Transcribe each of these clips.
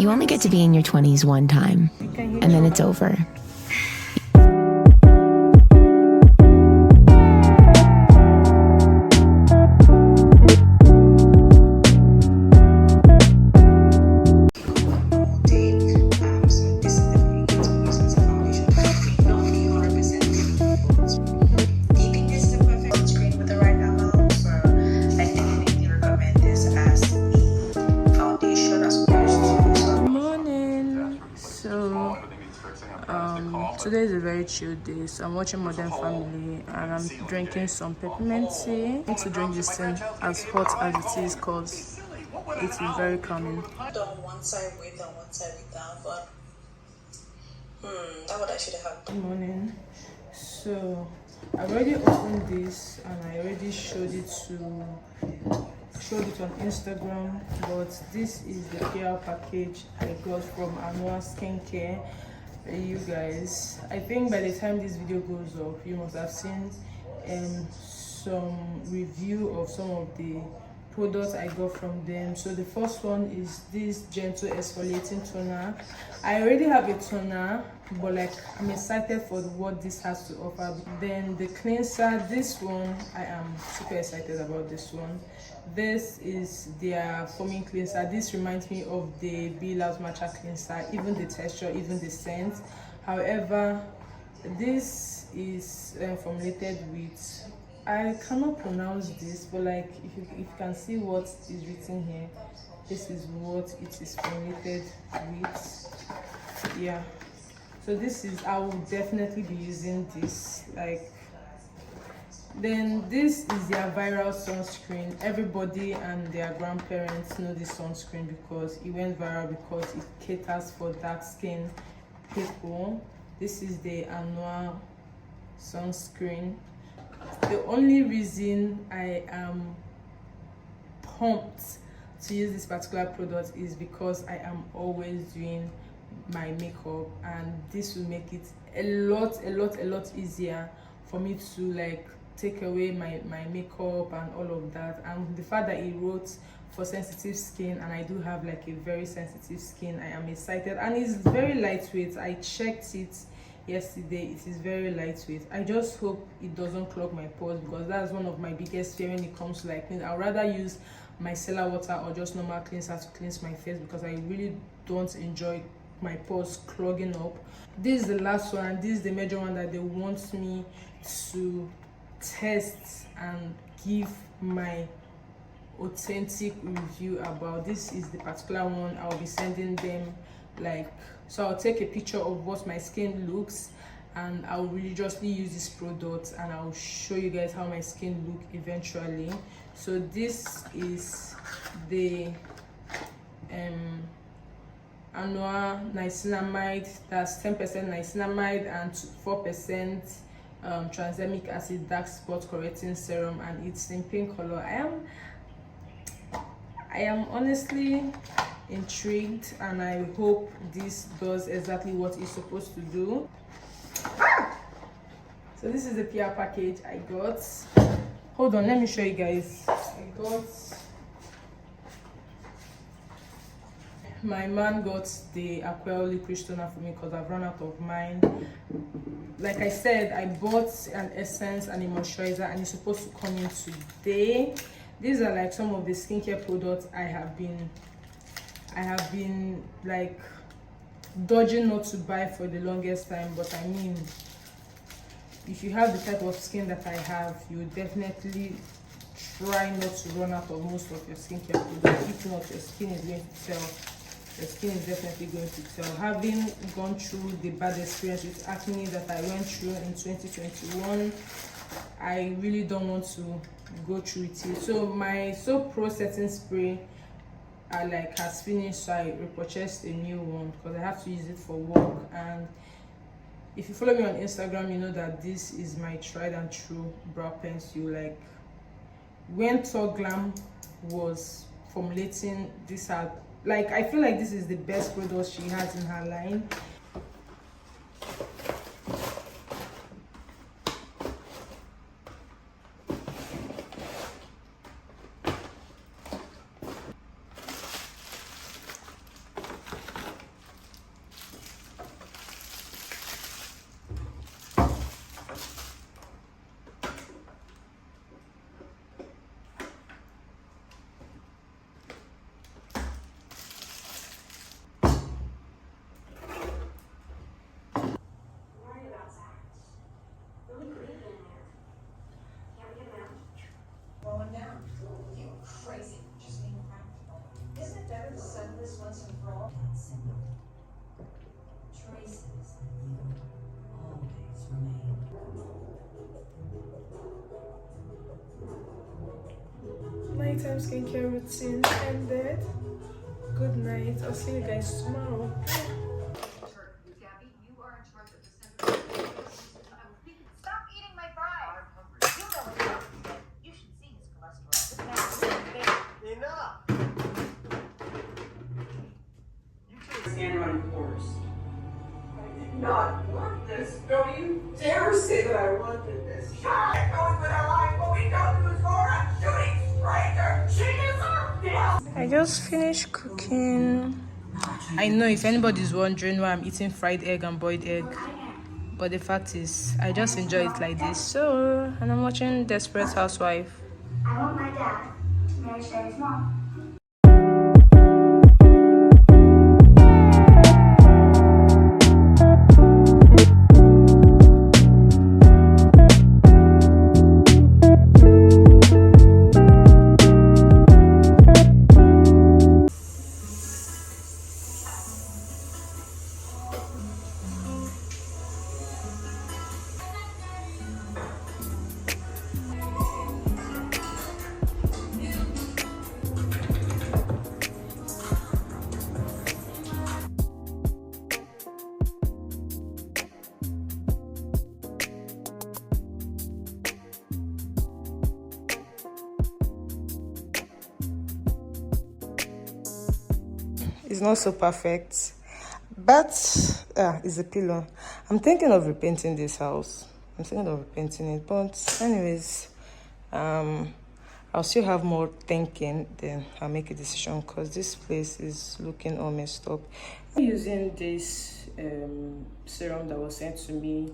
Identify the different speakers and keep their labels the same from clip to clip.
Speaker 1: You only get to be in your 20s one time, and then it's over.
Speaker 2: Today is a very chill day, so I'm watching Modern Family and I'm drinking some peppermint tea. I need to drink this thing as hot as it is because it is very calming.
Speaker 3: On one side with and one side without, but that what I should have.
Speaker 2: Good morning. So I've already opened this and I already showed it on Instagram, but this is the PR package I got from Anua Skincare. You guys, I think by the time this video goes up, you must have seen some review of some of the products I got from them. So the first one is this gentle exfoliating toner. I already have a toner, but like I'm excited for what this has to offer. Then the cleanser, this one I am super excited about. This one, this is their foaming cleanser. This reminds me of the Be Loud matcha cleanser, even the texture, even the scent. However, this is formulated with, I cannot pronounce this, but like if you can see what is written here, this is what it is formulated with. Yeah, so this is, I will definitely be using this. Like, then this is their viral sunscreen. Everybody and their grandparents know this sunscreen because it went viral because it caters for dark skin people. This is the Anua sunscreen. The only reason I am pumped to use this particular product is because I am always doing my makeup, and this will make it a lot easier for me to like take away my makeup and all of that. And the fact that it wrote for sensitive skin, and I do have like a very sensitive skin, I am excited. And it's very lightweight. I checked it yesterday, it is very lightweight. I just hope it doesn't clog my pores, because that's one of my biggest fear when it comes to like clean. I'd rather use micellar water or just normal cleanser to cleanse my face, because I really don't enjoy my pores clogging up. This is the last one, and this is the major one that they want me to test and give my authentic review about. This is the particular one I'll be sending them. Like, so I'll take a picture of what my skin looks, and I'll religiously use this product, and I'll show you guys how my skin look eventually. So this is the Anua niacinamide, that's 10% niacinamide and 4% tranexamic acid dark spot correcting serum, and it's in pink color. I am honestly intrigued, and I hope this does exactly what it's supposed to do. So this is the PR package I got. Hold on, let me show you guys. My man got the Aquel liquid toner for me because I've run out of mine. Like I said, I bought an essence and a moisturizer, and it's supposed to come in today. These are like some of the skincare products I have been like dodging not to buy for the longest time. But I mean, if you have the type of skin that I have, you definitely try not to run out of most of your skincare products. If not, your skin is going to tell. Your skin is definitely going to tell. Having gone through the bad experience with acne that I went through in 2021, I really don't want to go through it here. So my Soap Pro setting spray has finished, so I repurchased a new one because I have to use it for work. And if you follow me on Instagram, you know that this is my tried and true brow pencil. Like, when Tall Glam was formulating this out, like, I feel like this is the best product she has in her line. nighttime skincare routine ended. Good night. I'll see you guys tomorrow.
Speaker 4: Stop eating my fries. You know what's wrong. You should see his cholesterol. This man's big.
Speaker 5: Enough! You two stand on yours. I did not want this. Don't you dare say that I wanted this. Shut going with our life. What we don't do is go around shooting strangers. She deserves this.
Speaker 2: I just finished cooking. I know if anybody's wondering why I'm eating fried egg and boiled egg, but the fact is I just enjoy it like this. So, and I'm watching Desperate Housewife.
Speaker 6: I want my dad to marry Sherry's mom.
Speaker 2: It's not so perfect, but it's a pillow. I'm thinking of repainting this house. I'm thinking of repainting it, but anyways, I'll still have more thinking, then I'll make a decision because this place is looking all messed up. I'm using this serum that was sent to me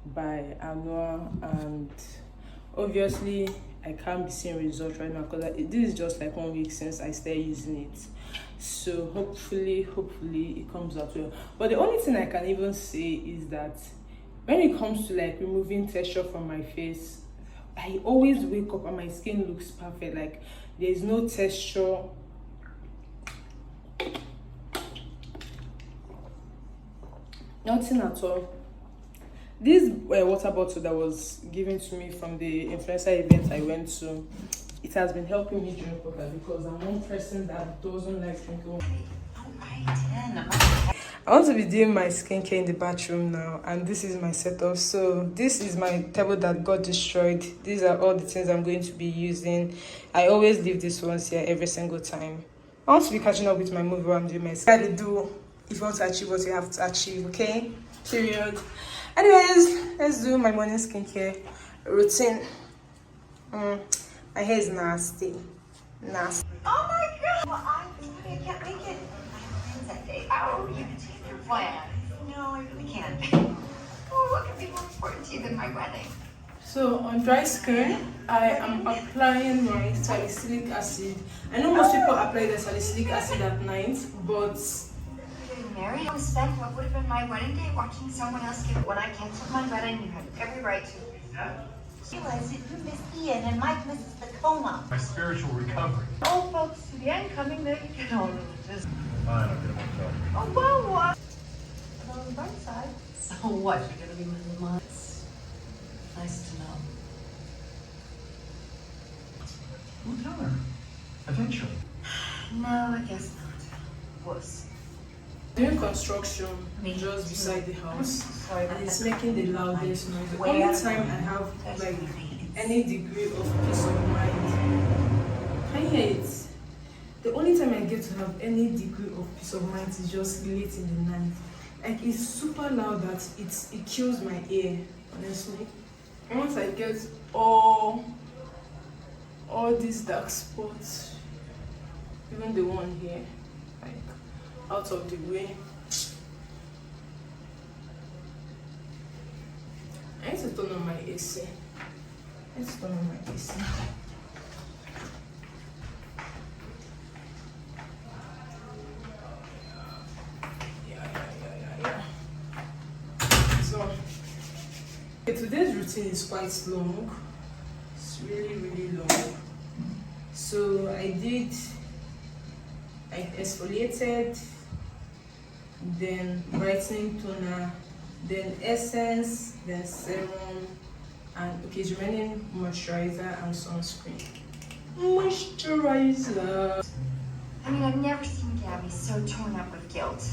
Speaker 2: by Anua, and obviously I can't be seeing results right now because this is just like 1 week since I started using it. So hopefully it comes out well. But the only thing I can even say is that when it comes to like removing texture from my face, I always wake up and my skin looks perfect. Like there is no texture. Nothing at all. This water bottle that was given to me from the influencer event I went to, it has been helping me drink water because I'm one person that doesn't like drinking water. I want to be doing my skincare in the bathroom now, and this is my setup. So this is my table that got destroyed. These are all the things I'm going to be using. I always leave these ones here every single time. I want to be catching up with my movie while I'm doing my skincare. Do if you want to achieve what you have to achieve, okay? Period. Anyways, let's do my morning skincare routine. My hair is nasty. Nasty.
Speaker 4: Oh my god! Well, I can't make it. I have plans that day. Oh, you can change your plan. No, I really can't. Oh, what could be more important to you than my wedding?
Speaker 2: So on dry skin, I am applying my salicylic acid. I know most people apply the salicylic acid at night, but
Speaker 4: Mary, I was spent what would have been my wedding day watching someone else get it. When I canceled my wedding, you had every right to.
Speaker 6: Realize that you missed Ian and Mike misses the coma.
Speaker 7: My spiritual recovery.
Speaker 4: Oh, folks, to the end coming there, you can all just.
Speaker 7: Fine, I'll get myself.
Speaker 4: Oh, wow.
Speaker 6: On the bright side.
Speaker 8: So what, you're gonna be with months? Nice to know.
Speaker 7: We'll tell her. Eventually.
Speaker 4: No, I guess not. Wuss.
Speaker 2: doing construction just beside the house, and it's making the loudest noise. The only time I have like any degree of peace of mind, can you hear it? The only time I get to have any degree of peace of mind is just late in the night. Like it's super loud that it kills my ear, honestly. And once I get all these dark spots, even the one here, like out of the way. I need to turn on my AC. Let's turn on my AC. Yeah. So, today's routine is quite long. It's really long. So I exfoliated, then brightening toner, then essence, then serum, and occasionally moisturizer and sunscreen. moisturizer.
Speaker 6: I mean, I've never seen Gabby so torn up with guilt.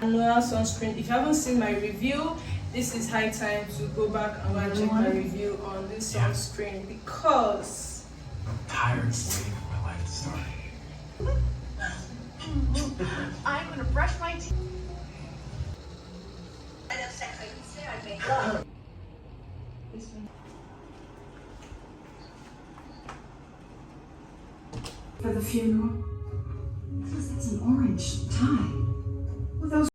Speaker 2: Annual sunscreen. If you haven't seen my review, this is high time to go back and go and check my review on this sunscreen because
Speaker 7: I'm tired of waiting for my life to start.
Speaker 6: I'm gonna brush my teeth.
Speaker 5: For the funeral? Plus, it's an orange tie. Well, those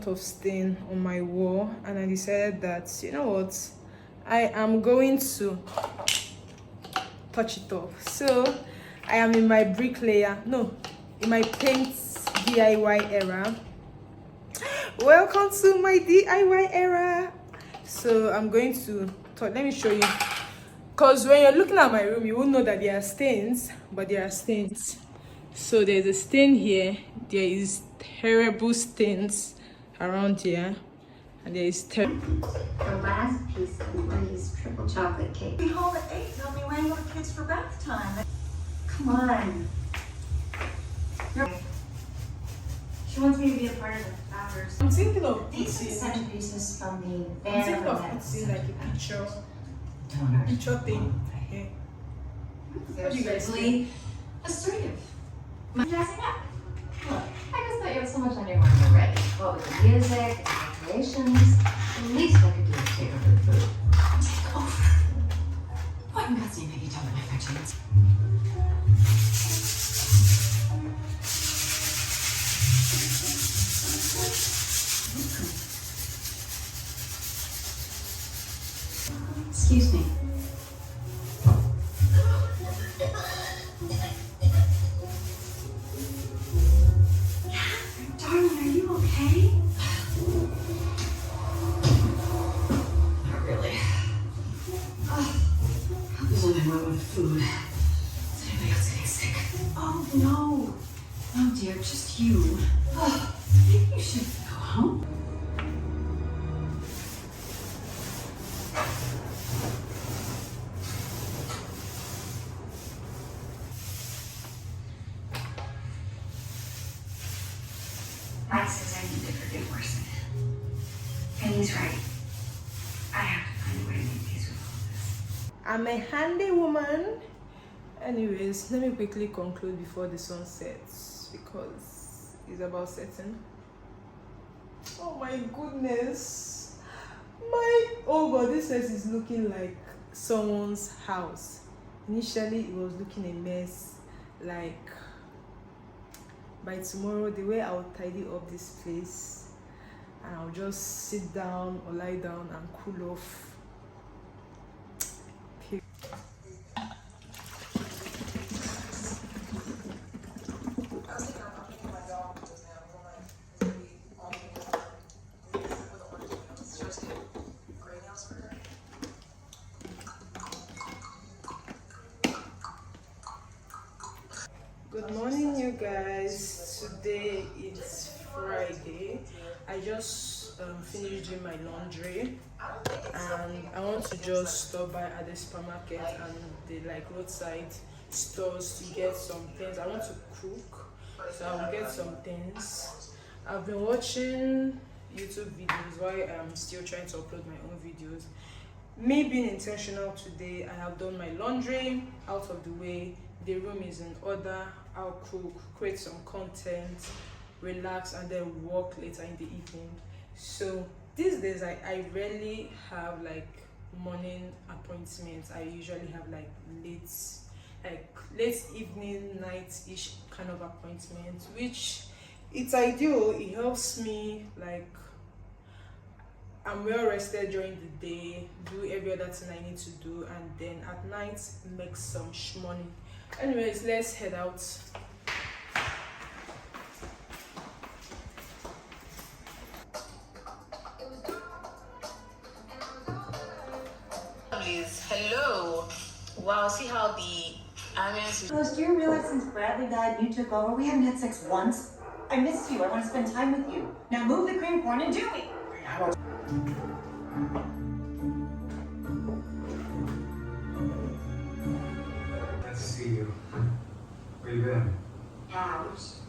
Speaker 2: of stain on my wall, and I decided that, you know what, I am going to touch it off. So I am in my bricklayer, no, in my paint DIY era. Welcome to my DIY era. So I'm going to touch, let me show you, because when you're looking at my room you won't know that there are stains, but there are stains. So there's a stain here, there is terrible stains around here, and there is
Speaker 6: The last piece of Marie's triple chocolate cake.
Speaker 8: Be home at 8. Tell me when you want the kids for bath time.
Speaker 6: Come on. She wants me to be a part of the founders.
Speaker 2: I'm thinking of
Speaker 6: These are the
Speaker 2: putting,
Speaker 6: centerpieces from the
Speaker 2: I'm
Speaker 6: van.
Speaker 2: thinking of putting like a picture thing here. What do you guys think?
Speaker 8: Really assertive.
Speaker 6: Dressing up. Look, I just thought you had so much on your mind already. What with the music, the decorations, the least I could do is take over the food.
Speaker 8: Take over. What you got seen baby telling my affections? Excuse me.
Speaker 6: Darling, are you okay?
Speaker 8: Not really. There's only one with food. Is anybody else getting sick?
Speaker 6: Oh, no.
Speaker 8: Oh dear, just you. Maybe you should go home.
Speaker 6: Mike says I need to forgive Orson. And he's right. I have to find a way to make peace with all this.
Speaker 2: I'm a handy woman. Anyways, let me quickly conclude before the sun sets because it's about setting. Oh my goodness, oh god, this place is looking like someone's house. Initially it was looking a mess. Like by tomorrow, the way I'll tidy up this place and I'll just sit down or lie down and cool off. Good morning, you guys. Today is Friday. I just finished doing my laundry and I want to just stop by at the supermarket and the like roadside stores to get some things. I want to cook, so I'll get some things. I've been watching YouTube videos while I'm still trying to upload my own videos. Me being intentional today, I have done my laundry out of the way, the room is in order. I'll cook, create some content, relax, and then work later in the evening. So these days I rarely have like morning appointments. I usually have like late, like late evening, night-ish kind of appointment, which it's ideal. It helps me, like, I'm well rested during the day, do every other thing I need to do, and then at night make some money. Anyways, let's head out.
Speaker 3: Hello. Wow, see how the ambience
Speaker 4: Rose, do you realize since Bradley died and you took over, we haven't had sex once? I miss you. I want to spend time with you. Now move the cream corn and do me.
Speaker 7: Nice to see you. Where you been?
Speaker 4: House.